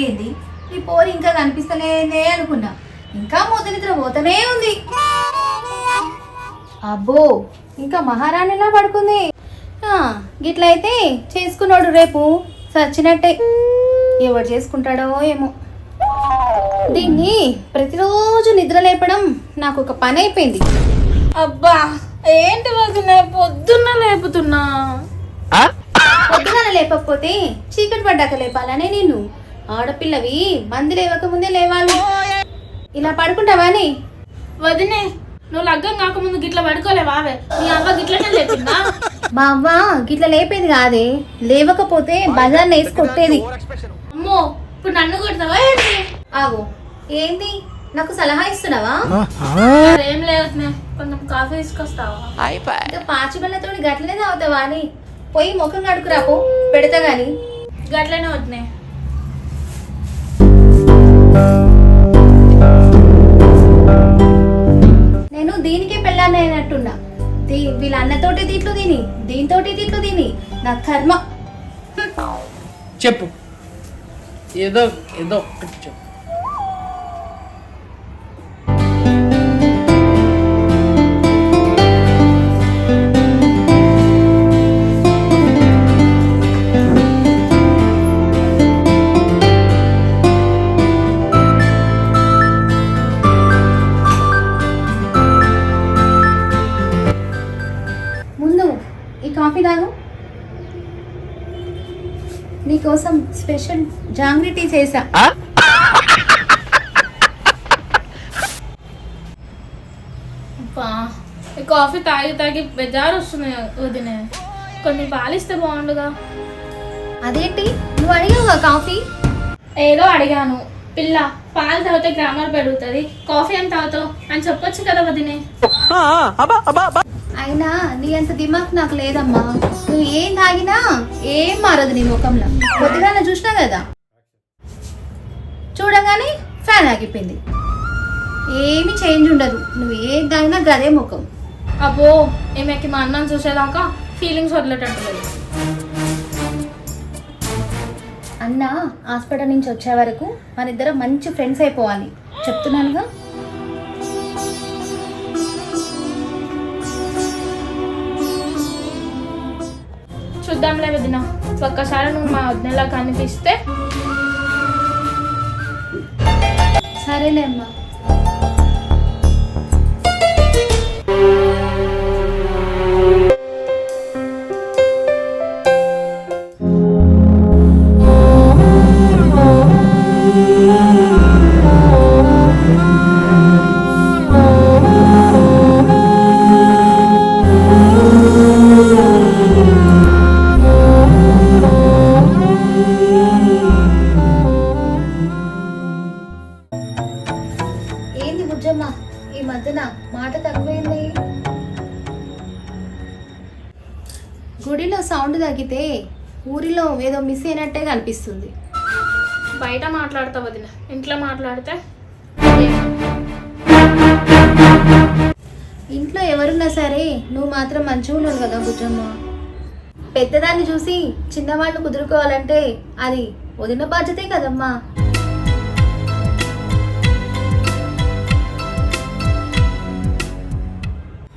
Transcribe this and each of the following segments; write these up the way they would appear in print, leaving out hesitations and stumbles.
ఏంది ఈ పోరి ఇంకా కనిపిస్తలేదే అనుకున్నా, ఇంకా నిద్ర పోతూనే ఉంది. అబ్బో ఇంకా మహారాణిలా పడుకుంది. గిట్లయితే చేసుకున్నాడు రేపు సచ్చినట్టే. ఎవడు చేసుకుంటాడో ఏమో. దీన్ని ప్రతిరోజు నిద్ర లేపడం నాకు ఒక పని అయిపోయింది. అబ్బా ఏంటి వదిన పొద్దున్న లేపుతున్నా? పొద్దున లేపకపోతే చీకటి పడ్డాక లేపాలనే నేను. ఆడపిల్లవి మంది లేవక ముందే లేవాలి. ఇలా పడుకుంటావాని? వదినే నువ్వు లగ్గం కాకముందు గిట్ల పడుకోలేవావే? నీ అవ్వ గిట్లనే లేపిందా? మా అవ్వ గిట్ల లేపేది కాదే, లేవకపోతే బజార్ వేసి కొట్టేది. అమ్మో ఇప్పుడు నన్ను కొడతావా ఏంటి? ఆగో ఏంది, నాకు సలహా ఇస్తున్నావా? ఏం లేదు, కొంచెం కాఫీ తీసుకొస్తావా? ఇంకా పాచిబల్లతో గట్లనే తాగుతావా అని పోయి ముఖం కడుకురాపో, పెడతా గాని. గట్లనే వదినే. నేను దీనికే పెళ్ళానట్టున్నా. వీళ్ళ అన్నతోటి తిట్లు తిని, దీనితోటి తిట్లు తిని నా కర్మ. చెప్పు, ఏదో ఏదో ఒకటి చెప్పు. ముందు ఈ కాఫీ తాగు. నీకోసం స్పెషల్ జాంగ్రీ టీ చేసా. ఈ కాఫీ తాగి తాగి బెజారు వస్తుంది వదినే. కొన్ని పాలిస్తే బాగుండుగా. అదేంటి నువ్వు అడిగావుగా కాఫీ? ఏదో అడిగాను. పిల్ల పాలు తాగితే గ్రామర్ పెరుగుతుంది, కాఫీ అని తాగుతావు అని చెప్పొచ్చు కదా వదినే. అయినా నీ అంత దిమాక్ నాకు లేదమ్మా. నువ్వు ఏం తాగినా ఏం మారదు నీ ముఖంలో. కొద్దిగా చూసినా కదా, చూడగానే ఫ్యాన్ ఆగిపోయింది. ఏమి చేంజ్ ఉండదు. నువ్వు ఏం తాగినా గదే ముఖం. అబ్బో ఈమెకి మా అన్నం చూసేదాకా ఫీలింగ్స్ వదిలేటట్టు లేదు. అన్న హాస్పిటల్ నుంచి వచ్చే వరకు మన ఇద్దరం మంచి ఫ్రెండ్స్ అయిపోవాలి చెప్తున్నానుగా. చూద్దాంలే వదిన, ఒక్కసారి నువ్వు మా వదినలా కనిపిస్తే. సరేలే అమ్మా. ఏంది బుజ్జమ్మ ఈ మధ్యన మాట తక్కువైంది? గుడిలో సౌండ్ తగ్గితే ఊరిలో ఏదో మిస్ అయినట్టే కనిపిస్తుంది. బయట మాట్లాడతా వదిన, ఇంట్లో మాట్లాడితే ఇంట్లో ఎవరున్నా సరే నువ్వు మాత్రం మంచిగా ఉన్నావు కదా బుజ్జమ్మ. పెద్దదాన్ని చూసి చిన్నవాళ్ళు కుదురుకోవాలంటే అది వదిన బాధ్యతే కదమ్మా.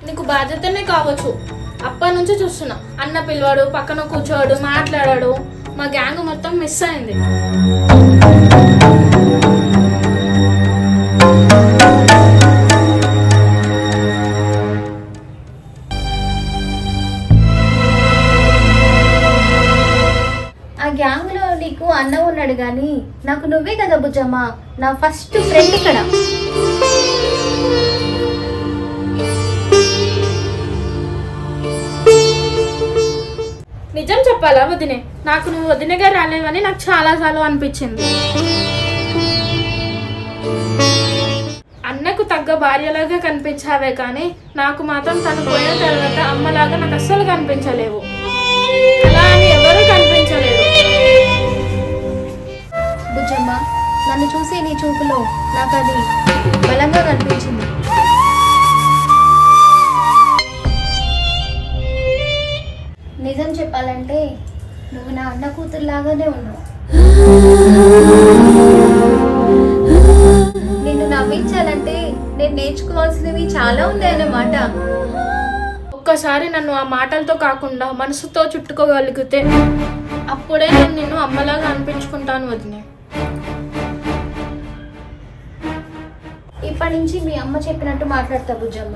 నీకు బాధ్యతనే కావచ్చు. అప్పటి నుంచి చూస్తున్నా, అన్న పిలవాడు, పక్కన కూర్చోడు, మాట్లాడాడు. మా గ్యాంగ్ మొత్తం మిస్ అయింది. ఆ గ్యాంగ్లో నీకు అన్న ఉన్నాడు కానీ నాకు నువ్వే కదా బుజ్జమ్మ నా ఫస్ట్ ఫ్రెండ్ ఇక్కడ. నిజం చెప్పాలా వదినే, నాకు నువ్వు వదినగా రాలేవని నాకు చాలాసార్లు అనిపించింది. అన్నకు తగ్గ భార్యలాగా కనిపించావే కానీ నాకు మాత్రం తను పోయిన తర్వాత అమ్మలాగా నాకు అస్సలు కనిపించలేవు. అలా అని ఎవరూ కనిపించలేదు. బుజ్జమ్మ, నన్ను చూసి నీ చూపులో నాకు అది బలంగా కనిపించింది. నిజం చెప్పాలంటే నువ్వు నా అన్న కూతురులాగానే ఉన్నావు. నిన్ను నవ్వించాలంటే నేను నేర్చుకోవాల్సినవి చాలా ఉన్నాయన్నమాట. ఒక్కసారి నన్ను ఆ మాటలతో కాకుండా మనసుతో చుట్టుకోగలిగితే అప్పుడే నేను నిన్ను అమ్మలాగా అనిపించుకుంటాను వదినే. ఇప్పటి నుంచి మీ అమ్మ చెప్పినట్టు మాట్లాడతా బుజ్జమ్మ.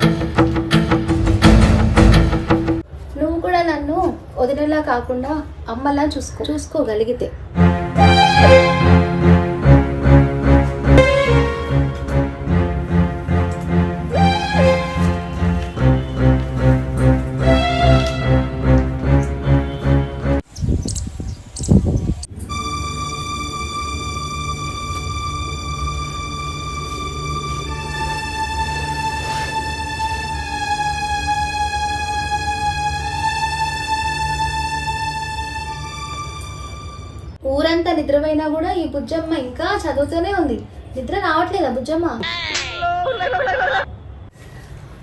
నువ్వు కూడా నన్ను వదిలేలా కాకుండా అమ్మలా చూసుకోగలిగితే. ఊరంతా నిద్రపోయినా కూడా ఈ బుజ్జమ్మ ఇంకా చదువుతూనే ఉంది. నిద్ర రావట్లేదా బుజ్జమ్మ?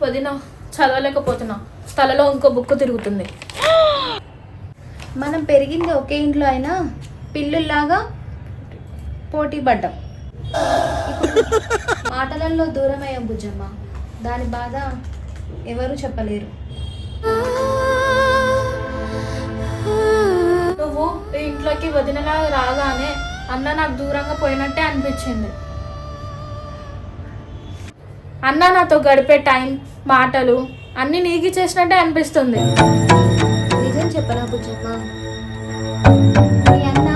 వదిన చదవలేకపోతున్నా, తలలో ఇంకో బుక్ తిరుగుతుంది. మనం పెరిగింది ఒకే ఇంట్లో అయినా పిల్లుల్లాగా పోటీ పడ్డాం. ఇప్పుడు మాటలలో దూరమయ్యాం బుజ్జమ్మ. దాని బాధ ఎవరు చెప్పలేరు. నువ్వు ఈ ఇంట్లోకి వదినలా రాగానే అన్న నాకు దూరంగా పోయినట్టే అనిపించింది. అన్న నాతో గడిపే టైం, మాటలు అన్నీ నీకు చేసినట్టే అనిపిస్తుంది. నిజం చెప్పనా బుజ్జమ్మ, మీ అన్న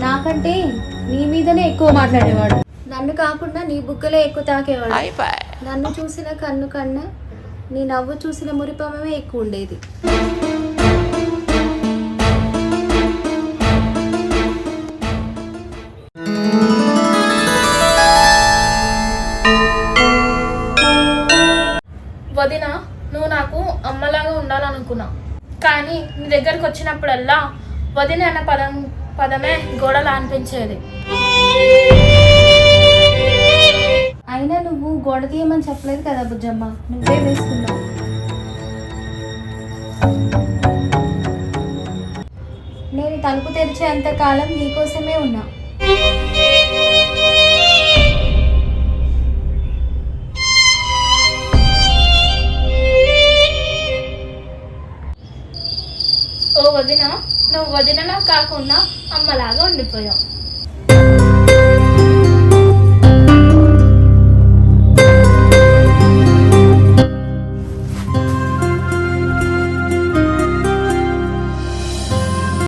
నాకంటే నీ మీదనే ఎక్కువ మాట్లాడేవాడు. నన్ను కాకుండా నీ బుగ్గలే ఎక్కువ తాకేవాడు. నన్ను చూసిన కన్ను కన్నా నీ నవ్వు చూసిన మురిపమే ఎక్కువ ఉండేది. వదిన, నువ్వు నాకు అమ్మలాగా ఉండాలనుకున్నా, కానీ నీ దగ్గరకు వచ్చినప్పుడల్లా వదిన అన్న పదమే గోడలా అనిపించేది. అయినా నువ్వు గోడ తీయమని చెప్పలేదు కదా బుజ్జమ్మ, నువ్వే వేసుకున్నావు. నేను తలుపు తెరిచేంత కాలం నీకోసమే ఉన్నా. ఓ వదిన, నువ్వు వదినలా కాకుండా అమ్మలాగా ఉండిపోయావు.